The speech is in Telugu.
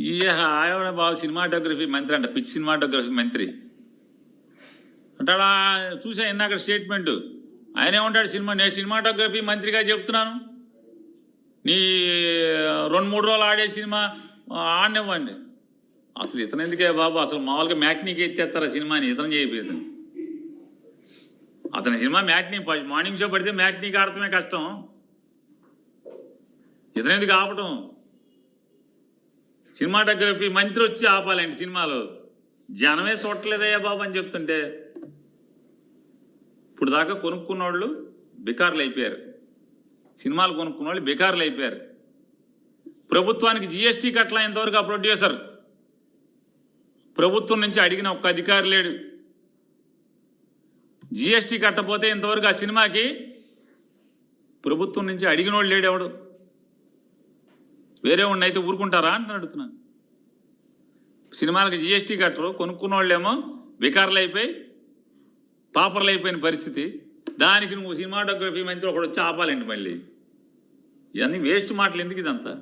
ఈ ఆయన బాబు సినిమాటోగ్రఫీ మంత్రి అంట, పిచ్ సినిమాటోగ్రఫీ మంత్రి అంటాడా. చూసా ఇందాక స్టేట్మెంటు. ఆయన ఏమంటాడు, నేను సినిమాటోగ్రఫీ మంత్రిగా చెప్తున్నాను, నీ 2-3 రోజులు ఆడే సినిమా ఆడనివ్వండి. అసలు ఇతను ఎందుకే బాబు, అసలు మామూలుగా మ్యాట్నీకి ఎత్తేస్తారా సినిమాని, ఇతను చేయలేదు. అతని సినిమా మ్యాట్నీ, మార్నింగ్ షో పడితే మ్యాట్నీకి ఆడటమే కష్టం, ఇతను ఎందుకు ఆపటం. సినిమాటోగ్రఫీ మంత్రి వచ్చి ఆపాలండి సినిమాలో. జనమే చూడలేదయ్యా బాబు అని చెప్తుంటే, ఇప్పుడు దాకా కొనుక్కున్న వాళ్ళు బికార్లు అయిపోయారు, సినిమాలు కొనుక్కున్న వాళ్ళు బికార్లు అయిపోయారు. ప్రభుత్వానికి జిఎస్టీ కట్టలా ఇంతవరకు ఆ ప్రొడ్యూసర్. ప్రభుత్వం నుంచి అడిగిన ఒక్క అధికారి లేడు. జిఎస్టీ కట్టపోతే ఇంతవరకు ఆ సినిమాకి ప్రభుత్వం నుంచి అడిగిన వాళ్ళు లేడు ఎవడు. వేరే వాడిని అయితే ఊరుకుంటారా అని అడుగుతున్నాను. సినిమాలకు జిఎస్టీ కట్టరు, కొనుక్కున్న వాళ్ళేమో వికారులు అయిపోయి పాపర్లు అయిపోయిన పరిస్థితి. దానికి నువ్వు సినిమాటోగ్రఫీ మంత్రి ఒకడు వచ్చి ఆపాలండి మళ్ళీ. ఇవన్నీ వేస్ట్ మాటలు ఎందుకు ఇదంతా.